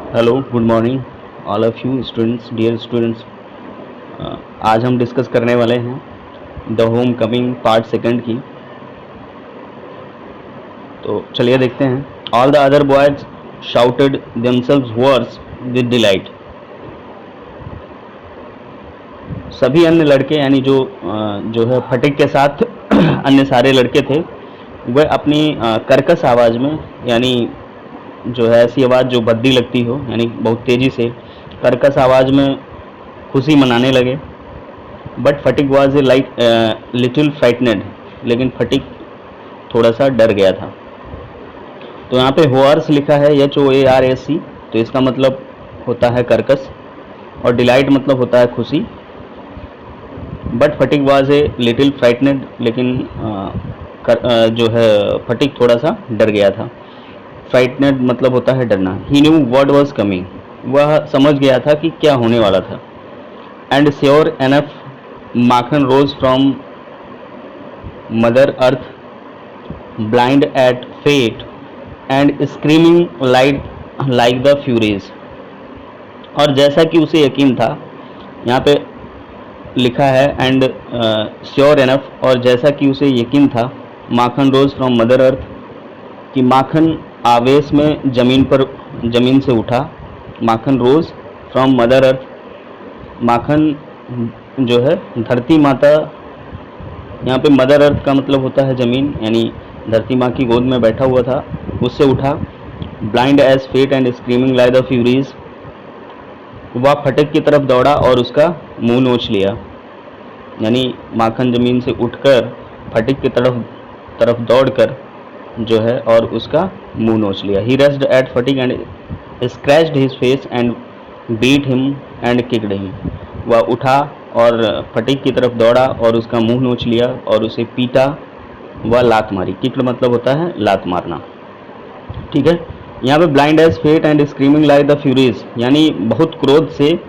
Hello, good morning all of you students, dear students. आज हम discuss करने वाले हैं the home coming part second की। तो चलिए देखते हैं। All the other boys shouted themselves words with delight. सभी अन्य लड़के यानी जो है फटिक के साथ अन्य सारे लड़के थे, वह अपनी कर्कश आवाज़ में, यानी जो है ऐसी आवाज़ जो भद्दी लगती हो, यानी बहुत तेज़ी से कर्कश आवाज़ में खुशी मनाने लगे। But Phatik was a like little frightened, लेकिन फटिक थोड़ा सा डर गया था। तो यहाँ पे होअर्स लिखा है HOARSC, तो इसका मतलब होता है कर्कश, और डिलाइट मतलब होता है खुशी। But Phatik was a little frightened, लेकिन जो है फटिक थोड़ा सा डर गया था। फ्राइटनेड मतलब होता है डरना। He knew what was coming, वह समझ गया था कि क्या होने वाला था। And sure enough Makhan rose from mother earth, blind at fate and screaming like the furies. और जैसा कि उसे यकीन था, यहाँ पे लिखा है एंड श्योर एनफ, और जैसा कि उसे यकीन था, माखन रोज फ्रॉम मदर अर्थ, कि माखन आवेश में ज़मीन से उठा। माखन रोज फ्रॉम मदर अर्थ, माखन जो है धरती माता, यहाँ पे मदर अर्थ का मतलब होता है ज़मीन, यानी धरती माँ की गोद में बैठा हुआ था, उससे उठा। Blind as fate and screaming like the furies, वह फटक की तरफ दौड़ा और उसका मुंह नोच लिया। यानी माखन ज़मीन से उठकर फटिक की तरफ दौड़कर जो है और उसका मुंह नोच लिया। He rushed at Phatik and scratched his face and beat him and kicked him, वह उठा और फटिक की तरफ दौड़ा और उसका मुंह नोच लिया और उसे पीटा व लात मारी। किक्ड मतलब होता है लात मारना, ठीक है। यहाँ पे blind as fate and screaming like the furies, यानी बहुत क्रोध से,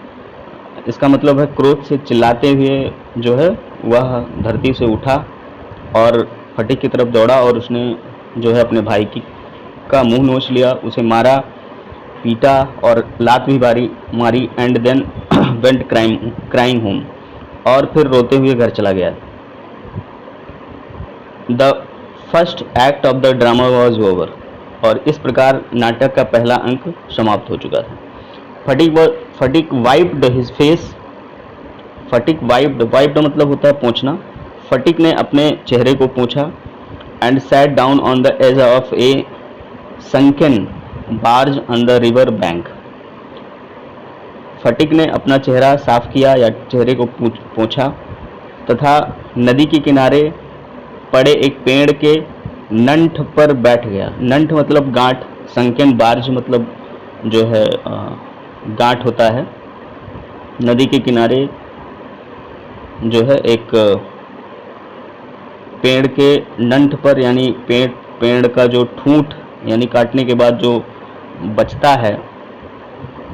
इसका मतलब है क्रोध से चिल्लाते हुए जो है वह धरती से उठा और फटिक की तरफ दौड़ा और उसने जो है अपने भाई का मुंह नोच लिया, उसे मारा, पीटा और लात भी मारी। And then went crying home, और फिर रोते हुए घर चला गया। The first act of the drama was over, और इस प्रकार नाटक का पहला अंक समाप्त हो चुका था। फटिक वाइप्ड हिज फेस, फटिक वाइप्ड मतलब होता है पोंछना। फटिक ने अपने चेहरे को पोंछा। And sat down on the edge of a sunken barge on the river bank, Phatik ने अपना चेहरा साफ किया या चेहरे को पोंछा तथा नदी के किनारे पड़े एक पेड़ के नंठ पर बैठ गया। नंठ मतलब गांठ, संकन बार्ज मतलब जो है गांठ होता है। नदी के किनारे जो है एक पेड़ के नंठ पर, यानी पेड़ का जो ठूंठ, यानी काटने के बाद जो बचता है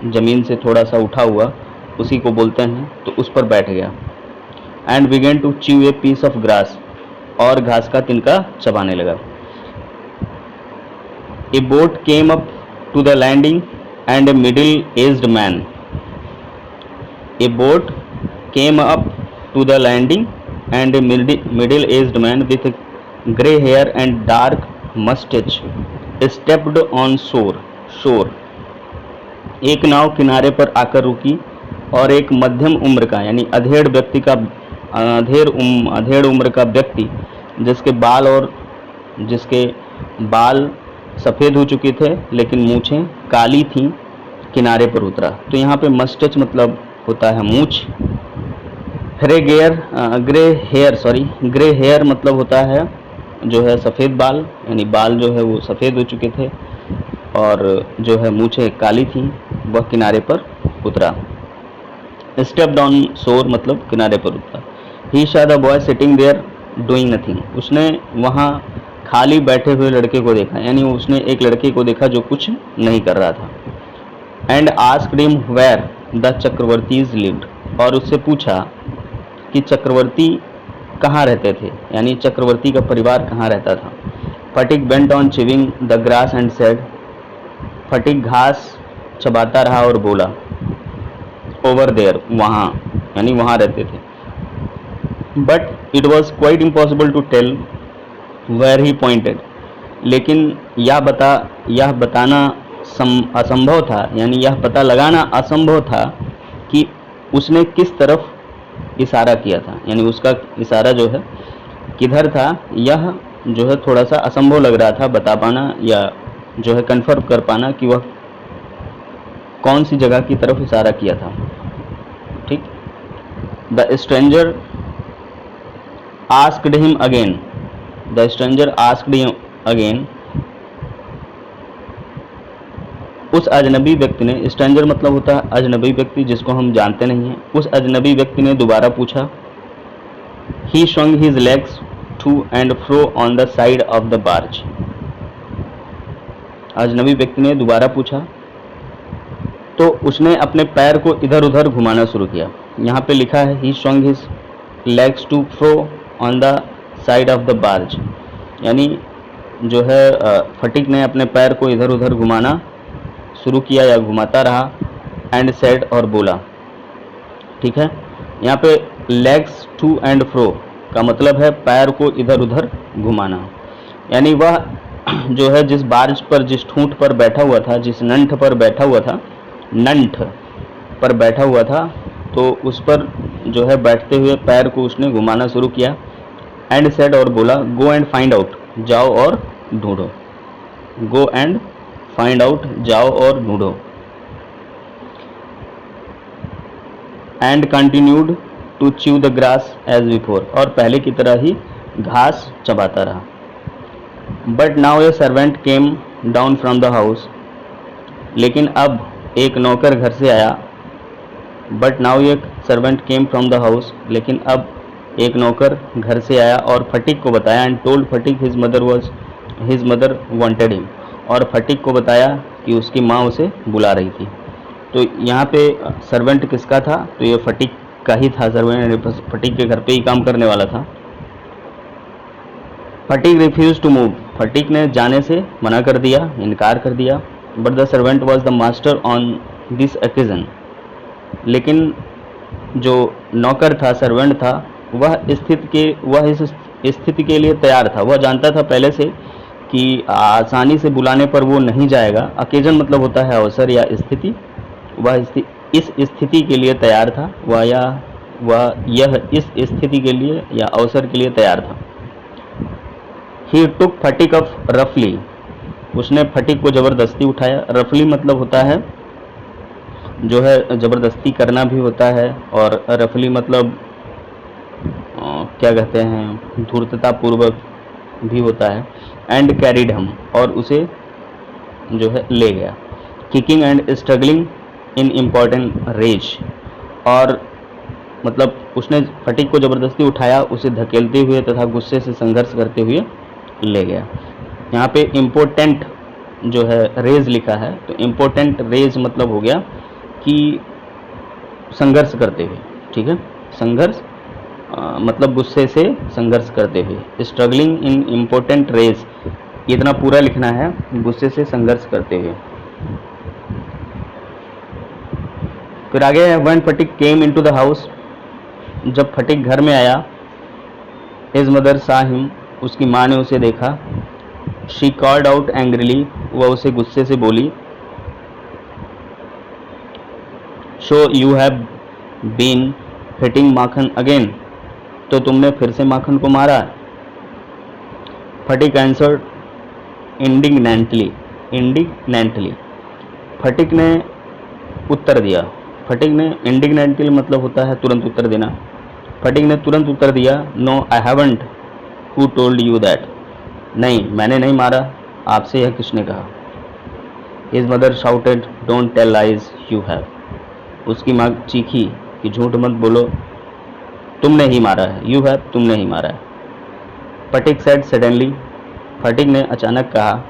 ज़मीन से थोड़ा सा उठा हुआ, उसी को बोलते हैं, तो उस पर बैठ गया। And began to chew a piece of grass, और घास का तिनका चबाने लगा। A boat came up to the landing and a middle aged man, a boat came up to the landing and a middle aged man with grey hair and dark moustache stepped on shore. एक नाव किनारे पर आकर रुकी और एक मध्यम उम्र का, यानी अधेड़ उम्र का व्यक्ति जिसके बाल सफ़ेद हो चुके थे लेकिन मूछें काली थीं, किनारे पर उतरा। तो यहाँ पे मस्टच मतलब होता है मूछ। ग्रे हेयर मतलब होता है जो है सफ़ेद बाल, यानी बाल जो है वो सफ़ेद हो चुके थे और जो है मूछें काली थीं, वह किनारे पर उतरा। स्टेप डाउन शोर मतलब किनारे पर उतरा। ही saw the boy sitting there doing nothing, उसने वहाँ खाली बैठे हुए लड़के को देखा, यानी उसने एक लड़के को देखा जो कुछ नहीं कर रहा था। And asked him where the Chakravartis lived, और उससे पूछा कि चक्रवर्ती कहाँ रहते थे, यानी चक्रवर्ती का परिवार कहाँ रहता था। Phatik went on chewing the grass and said, Phatik घास चबाता रहा और बोला, ओवर देयर, वहाँ, यानी वहाँ रहते थे। But it was quite impossible to tell where he pointed, लेकिन यह बताना असंभव था, यानी यह पता लगाना असंभव था कि उसने किस तरफ इशारा किया था, यानी उसका इशारा जो है किधर था, यह जो है थोड़ा सा असंभव लग रहा था बता पाना या जो है कन्फर्म कर पाना कि वह कौन सी जगह की तरफ इशारा किया था। ठीक। The stranger asked him again, the stranger asked him again, उस अजनबी व्यक्ति ने, स्ट्रेंजर मतलब होता है अजनबी व्यक्ति जिसको हम जानते नहीं हैं, उस अजनबी व्यक्ति ने दोबारा पूछा। ही swung his legs to and fro on the side of the barge, अजनबी व्यक्ति ने दोबारा पूछा तो उसने अपने पैर को इधर उधर घुमाना शुरू किया। यहाँ पे लिखा है he swung his legs to fro on the side of the barge, यानी जो है फटीक ने अपने पैर को इधर उधर घुमाना शुरू किया या घुमाता रहा। एंड सेड, और बोला। ठीक है, यहाँ पे लेग्स टू एंड फ्रो का मतलब है पैर को इधर उधर घुमाना, यानी वह जो है जिस बार्ज पर, जिस ठूंठ पर बैठा हुआ था, जिस नंठ पर बैठा हुआ था, नंठ पर बैठा हुआ था, तो उस पर जो है बैठते हुए पैर को उसने घुमाना शुरू किया। एंड सेड, और बोला, गो एंड फाइंड आउट, जाओ और ढूंढो। गो एंड फाइंड आउट, जाओ और ढूंढो। And continued to chew the grass as before, और पहले की तरह ही घास चबाता रहा। But now a servant came down from the house, लेकिन अब एक नौकर घर से आया। But now a servant came from the house, लेकिन अब एक नौकर घर से आया और फटीक को बताया। And told fatigue his mother wanted him, और फटीक को बताया कि उसकी माँ उसे बुला रही थी। तो यहाँ पे सर्वेंट किसका था, तो ये फटीक का ही था। सर्वेंट फटीक के घर पे ही काम करने वाला था। Phatik refuse to move, Phatik ने जाने से मना कर दिया, इनकार कर दिया। But the servant was the master on this occasion, लेकिन जो नौकर था, सर्वेंट था, वह इस स्थिति के लिए तैयार था। वह जानता था पहले से कि आसानी से बुलाने पर वो नहीं जाएगा। अकेजन मतलब होता है अवसर या स्थिति। वह इस स्थिति के लिए तैयार था, यह इस स्थिति के लिए या अवसर के लिए तैयार था। ही टुक फटीक ऑफ रफली, उसने फटीक को ज़बरदस्ती उठाया। रफली मतलब होता है जो है ज़बरदस्ती करना भी होता है, और रफली मतलब क्या कहते हैं, धूर्तता पूर्वक भी होता है। एंड कैरिड हम, और उसे जो है ले गया। Kicking and struggling in important rage, और मतलब उसने फटीक को ज़बरदस्ती उठाया, उसे धकेलते हुए तथा गुस्से से संघर्ष करते हुए ले गया। यहाँ पे इम्पोर्टेंट जो है रेज लिखा है, तो इम्पोर्टेंट रेज मतलब हो गया कि संघर्ष करते हुए। ठीक है, संघर्ष मतलब गुस्से से संघर्ष करते हुए। स्ट्रगलिंग इन इम्पोर्टेंट रेज, इतना पूरा लिखना है, गुस्से से संघर्ष करते हुए। फिर आगे है when fatigue came into the house, जब फटीक घर में आया। हिज मदर सा हिम, उसकी माँ ने उसे देखा। शी कॉल्ड आउट एंग्रीली, वह उसे गुस्से से बोली, so you have been hitting Makhan again, तो तुमने फिर से माखन को मारा। फटीक आंसर्ड इंडिग्नेंटली, फटीक ने उत्तर दिया। फटीक ने, इंडिग्नेंटली मतलब होता है तुरंत उत्तर देना। फटीक ने तुरंत उत्तर दिया, no I haven't, who told you that, नहीं मैंने नहीं मारा, आपसे यह किसने कहा। His mother shouted, don't tell lies, you have, उसकी माँ चीखी कि झूठ मत बोलो, तुमने ही मारा है। यू हैव, तुमने ही मारा है। फटीक सेड सडनली, फटीक ने अचानक कहा,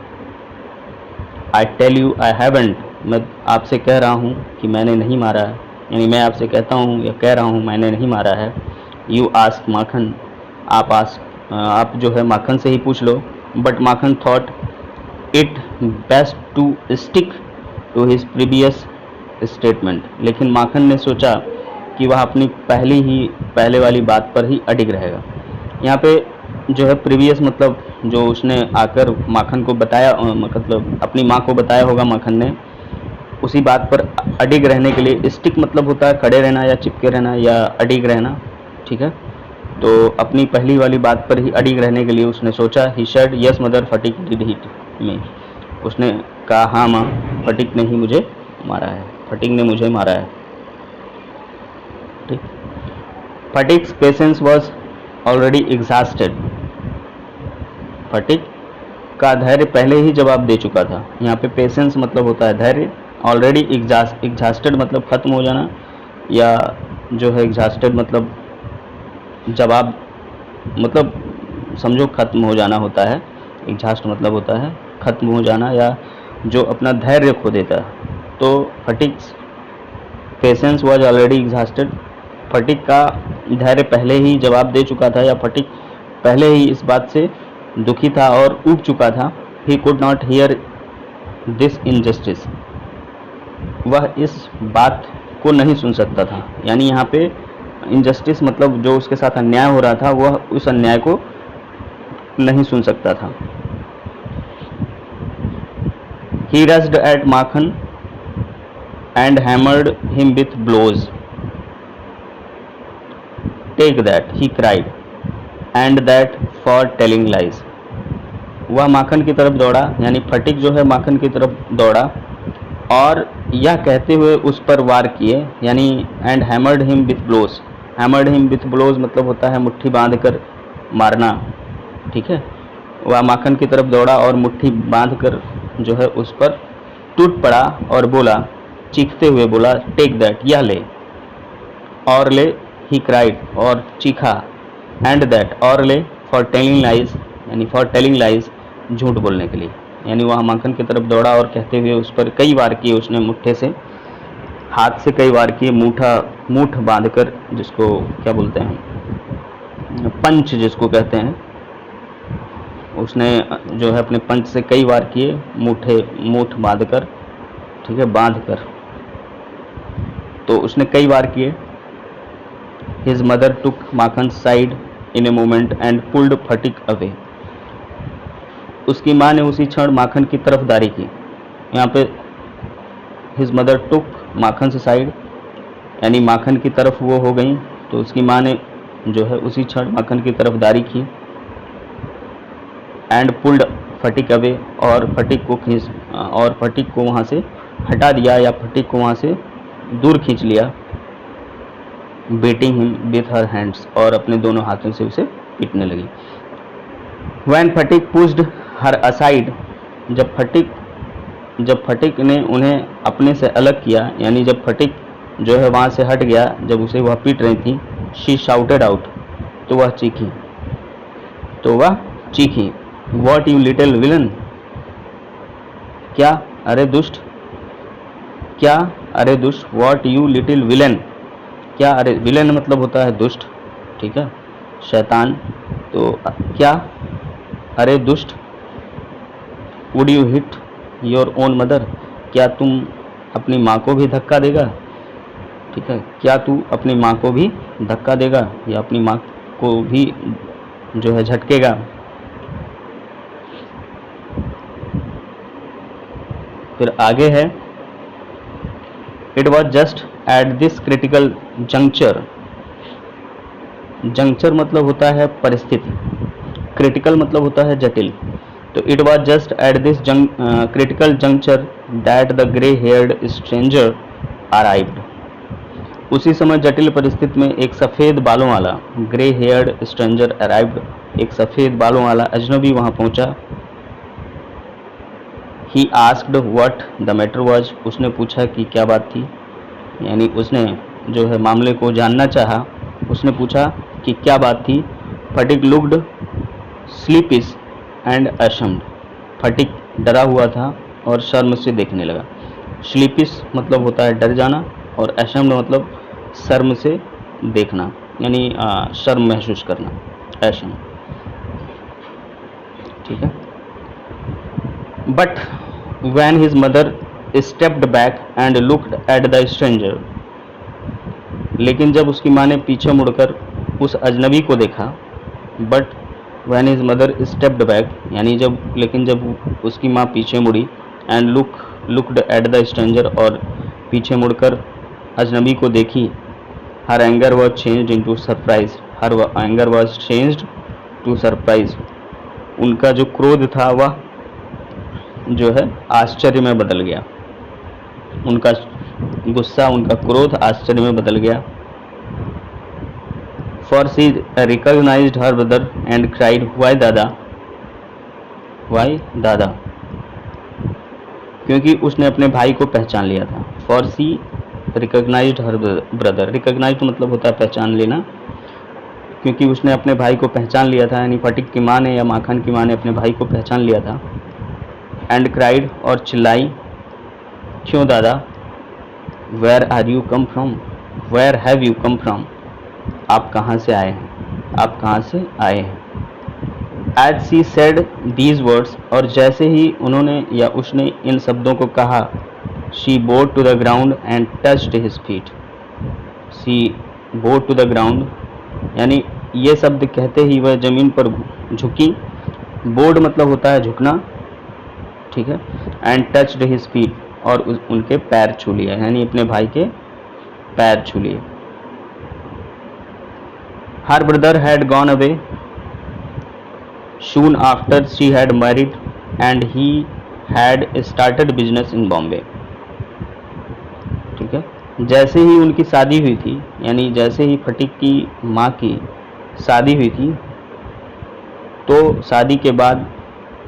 I tell you I haven't, मैं आपसे कह रहा हूँ कि मैंने नहीं मारा है, यानी मैं आपसे कहता हूँ या कह रहा हूँ मैंने नहीं मारा है। यू आस्क माखन, आप जो है माखन से ही पूछ लो। But Makhan thought it best to stick to his previous statement, लेकिन माखन ने सोचा कि वह अपनी पहले वाली बात पर ही अडिग रहेगा। यहाँ पे जो है प्रीवियस मतलब जो उसने आकर माखन को बताया, मतलब अपनी माँ को बताया होगा माखन ने, उसी बात पर अडिग रहने के लिए, स्टिक मतलब होता है खड़े रहना या चिपके रहना या अडिग रहना, ठीक है। तो अपनी पहली वाली बात पर ही अडिग रहने के लिए उसने सोचा, he said yes mother fatigue did hit me, उसने कहा हाँ माँ, फटीक ने ही मुझे मारा है, फटीक ने मुझे मारा है, ठीक। Phatik's patience was already exhausted, Phatik का धैर्य पहले ही जवाब दे चुका था। यहाँ पे पेशेंस मतलब होता है धैर्य, ऑलरेडी एग्जॉस्टेड मतलब खत्म हो जाना, या जो है एग्जॉस्टेड मतलब जवाब, मतलब समझो खत्म हो जाना होता है, एग्जॉस्ट मतलब होता है खत्म हो जाना या जो अपना धैर्य खो देता है। तो Phatik's patience was already exhausted, Phatik का धैर्य पहले ही जवाब दे चुका था, या फटीक पहले ही इस बात से दुखी था और ऊब चुका था। He could not here this injustice, वह इस बात को नहीं सुन सकता था। यानी यहाँ पे इनजस्टिस मतलब जो उसके साथ अन्याय हो रहा था, वह उस अन्याय को नहीं सुन सकता था। He rushed at Makhan and hammered him with blows. Take that, he cried, and that for telling lies. वह माखन की तरफ दौड़ा, यानी फटीक जो है माखन की तरफ दौड़ा और यह कहते हुए उस पर वार किए, यानी and hammered him with blows. Hammered him with blows मतलब होता है मुट्ठी बांध कर मारना, ठीक है। वह माखन की तरफ दौड़ा और मुट्ठी बांध कर जो है उस पर टूट पड़ा और बोला, चीखते हुए बोला, टेक दैट, यह ले, और ले, ही क्राइड, और चीखा, एंड दैट, और ले, फॉर टेलिंग लाइज, यानी फॉर टेलिंग लाइज, झूठ बोलने के लिए। यानी वह माखन की तरफ दौड़ा और कहते हुए उस पर कई वार किए उसने, मुट्ठे से, हाथ से कई वार किए, मूठ बांध कर, जिसको क्या बोलते हैं, पंच जिसको कहते हैं, उसने जो है अपने पंच से कई वार किए, मूठ बांध कर, ठीक है, बांध कर, तो उसने कई वार किए। His mother took Makhan side in a moment and pulled fatigue away, उसकी माँ ने उसी क्षण माखन की तरफदारी की। यहाँ पे हिज मदर टुक माखन से साइड, यानी माखन की तरफ वो हो गई, तो उसकी माँ ने जो है उसी क्षण माखन की तरफदारी की। एंड पुल्ड फटीक अवे, और फटीक को वहाँ से हटा दिया, या फटीक को वहाँ से दूर खींच लिया। Beating him with her hands, और अपने दोनों हाथों से उसे पीटने लगी। When fatigue pushed her aside, जब फटीक ने उन्हें अपने से अलग किया, यानी जब फटीक जो है वहाँ से हट गया, जब उसे वह पीट रही थी, शी शाउटेड आउट, तो वह चीखी, व्हाट यू लिटिल विलन, क्या अरे दुष्ट, व्हाट यू लिटिल विलन, क्या अरे, विलन मतलब होता है दुष्ट, ठीक है, शैतान, तो क्या अरे दुष्ट, would you hit your own mother, क्या तुम अपनी माँ को भी धक्का देगा, ठीक है, क्या तू अपनी माँ को भी धक्का देगा या अपनी माँ को भी जो है झटकेगा। फिर आगे है, it was just at this critical juncture, juncture मतलब होता है परिस्थिति, क्रिटिकल मतलब होता है जटिल, तो it was just at this critical juncture that the grey heard stranger arrived, उसी समय जटिल परिस्थिति में एक सफ़ेद बालों वाला, ग्रे हेयर्ड स्ट्रेंजर अराइव्ड, एक सफ़ेद बालों वाला अजनबी वहाँ पहुँचा। He asked what the matter was, उसने पूछा कि क्या बात थी, यानी उसने जो है मामले को जानना चाहा, उसने पूछा कि क्या बात थी। फटीक लुक्ड स्लीपिश एंड अशम्ड, फटीक डरा हुआ था और शर्म से देखने लगा। स्लीपिश मतलब होता है डर जाना, और अशम्ड मतलब शर्म से देखना, यानी शर्म महसूस करना, अशम्ड, ठीक है। But when his mother stepped back and looked at the stranger. लेकिन जब उसकी माँ ने पीछे मुड़कर उस अजनबी को देखा, but when his mother stepped back, यानी जब उसकी माँ पीछे मुड़ी and looked at the stranger, और पीछे मुड़कर अजनबी को देखी, her anger was changed into surprise. her anger was changed to surprise. उनका जो क्रोध था वह जो है आश्चर्य में बदल गया, उनका गुस्सा, उनका क्रोध आश्चर्य में बदल गया. For she recognized her brother and cried, "Why Dada? Why Dada?" क्योंकि उसने अपने भाई को पहचान लिया था. For she recognized her brother. Recognized मतलब होता है पहचान लेना. क्योंकि उसने अपने भाई को पहचान लिया था, यानी फटिक की माँ ने या माखन की माँ ने अपने भाई को पहचान लिया था. एंड क्राइड, और चिल्लाई, क्यों दादा? Where are you come from? Where have you come from? आप कहाँ से आए हैं? आप कहाँ से आए हैं? As she said these words, और जैसे ही उन्होंने या उसने इन शब्दों को कहा, she bowed to the ground and touched his feet. She bowed to the ground, यानी ये शब्द कहते ही वह जमीन पर झुकी. बोर्ड मतलब होता है झुकना, ठीक है. एंड टच्ड हिज फीट, और उनके पैर छू लिया, यानी अपने भाई के पैर छू लिए. Her brother had gone away soon after she had married and he had started business in Bombay. ठीक है. जैसे ही उनकी शादी हुई थी, यानी जैसे ही फटिक की माँ की शादी हुई थी, तो शादी के बाद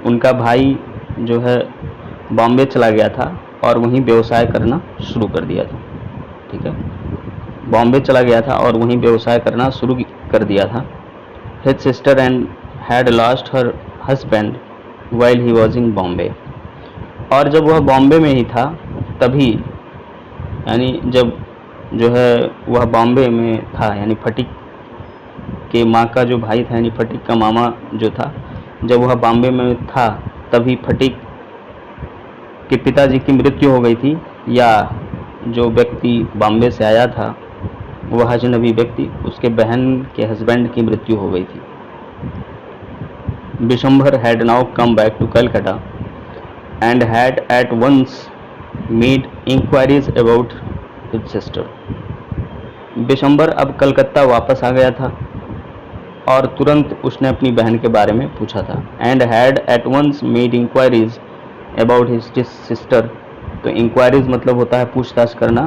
उनका भाई जो है बॉम्बे चला गया था और वहीं व्यवसाय करना शुरू कर दिया था. ठीक है, बॉम्बे चला गया था और वहीं व्यवसाय करना शुरू कर दिया था. His sister and had lost her husband while he was in Bombay. और जब वह बॉम्बे में ही था तभी, यानी जब जो है वह बॉम्बे में था, यानी फटिक के माँ का जो भाई था, यानी फटिक का मामा जो था, जब वह बॉम्बे में था तभी फटिक के पिताजी की मृत्यु हो गई थी, या जो व्यक्ति बॉम्बे से आया था वह अजनबी व्यक्ति, उसके बहन के हस्बैंड की मृत्यु हो गई थी. Bishambar had now come back to Calcutta and had at once made inquiries about his sister. Bishambar अब कलकत्ता वापस आ गया था और तुरंत उसने अपनी बहन के बारे में पूछा था. And had at once made inquiries about his sister. तो inquiries मतलब होता है पूछताछ करना,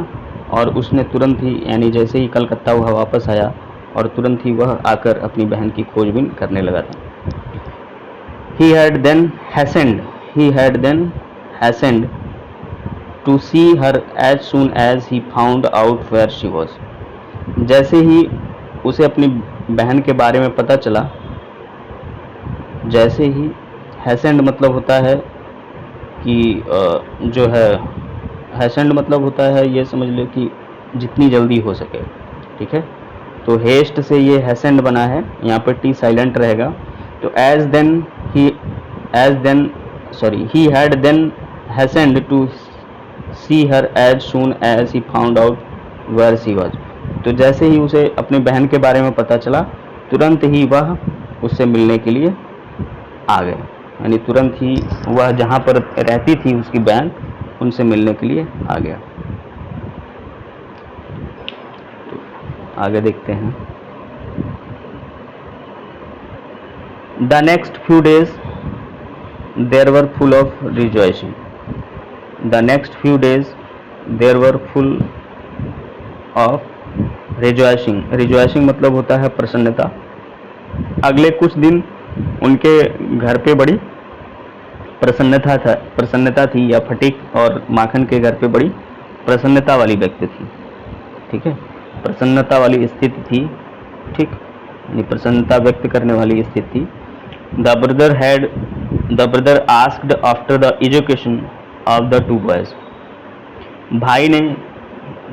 और उसने तुरंत ही, यानी जैसे ही कलकत्ता वह वापस आया और तुरंत ही वह आकर अपनी बहन की खोजबीन करने लगा था. He had then hastened to see her as soon as he found out where she was. जैसे ही उसे अपनी बहन के बारे में पता चला, जैसे ही, hastened मतलब होता है कि जो है, hastened मतलब होता है, ये समझ लो कि जितनी जल्दी हो सके. ठीक है, तो हेस्ट से ये hastened बना है, यहाँ पर टी साइलेंट रहेगा. तो he had then hastened to see her as soon as he found out where she was. तो जैसे ही उसे अपने बहन के बारे में पता चला, तुरंत ही वह उससे मिलने के लिए आ गए, यानी तुरंत ही वह जहाँ पर रहती थी उसकी बहन, उनसे मिलने के लिए आ गया. तो आगे देखते हैं. The next few days there were full of rejoicing. The next few days there were full of rejoicing. Rejoicing मतलब होता है प्रसन्नता. अगले कुछ दिन उनके घर पे बड़ी प्रसन्नता थी, या फटिक और माखन के घर पे बड़ी प्रसन्नता वाली व्यक्ति थी. ठीक है, प्रसन्नता वाली स्थिति थी. ठीक, यानी प्रसन्नता व्यक्त करने वाली स्थिति थी. The brother asked after the education of the two boys. भाई ने,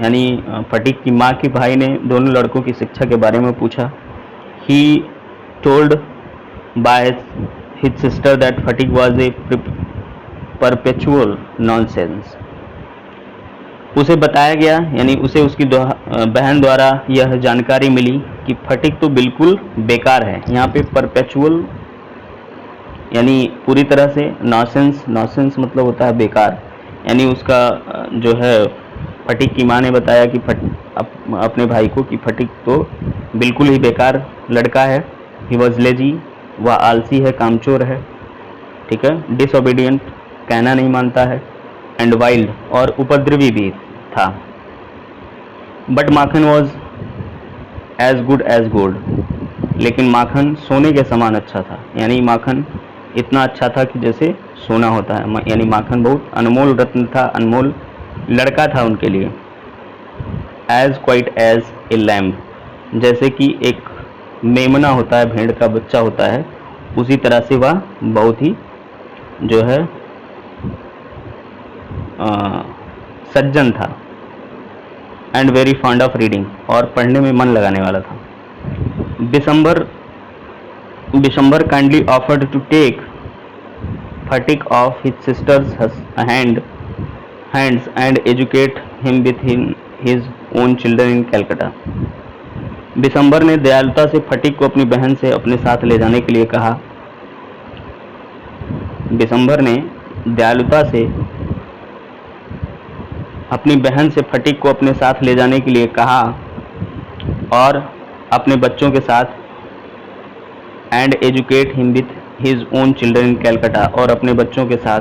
यानी फटिक की माँ की भाई ने दोनों लड़कों की शिक्षा के बारे में पूछा. He told by his sister that Fatik was a perpetual nonsense. उसे बताया गया, यानी उसे उसकी बहन द्वारा यह जानकारी मिली कि फटिक तो बिल्कुल बेकार है। यहाँ पे परपेचुअल यानी पूरी तरह से नॉसेंस, नॉसेंस मतलब होता है बेकार, यानी उसका जो है फटिक की माँ ने बताया कि अपने भाई को कि फटिक तो बिल्कुल ही बेकार लड़का है। ही वॉज लेजी, वह आलसी है, कामचोर है, ठीक है, डिसओबीडियंट, कहना नहीं मानता है, एंड वाइल्ड और उपद्रवी भी था। But Makhan was as good as gold, लेकिन माखन सोने के समान अच्छा था, यानी माखन इतना अच्छा था कि जैसे सोना होता है, यानी माखन बहुत अनमोल रत्न था, अनमोल लड़का था उनके लिए। As quiet as a lamb, जैसे कि एक मेमना होता है, भेड़ का बच्चा होता है, उसी तरह से वह बहुत ही जो है सज्जन था। And very fond of reading, और पढ़ने में मन लगाने वाला था। Bishamber kindly offered to take Phatik off his sister's hands and educate him with his own children in Calcutta. Bishambar ने दयालुता से फटिक को अपनी बहन से अपने साथ ले जाने के लिए कहा। बिशंबर ने दयालुता से अपनी बहन से फटिक को अपने साथ ले जाने के लिए कहा और अपने बच्चों के साथ and educate him with his own children in Calcutta, और अपने बच्चों के साथ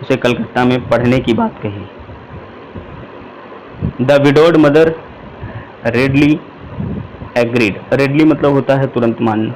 उसे कलकत्ता में पढ़ने की बात कही। The widowed mother readily agreed, readily मतलब होता है तुरंत मानना।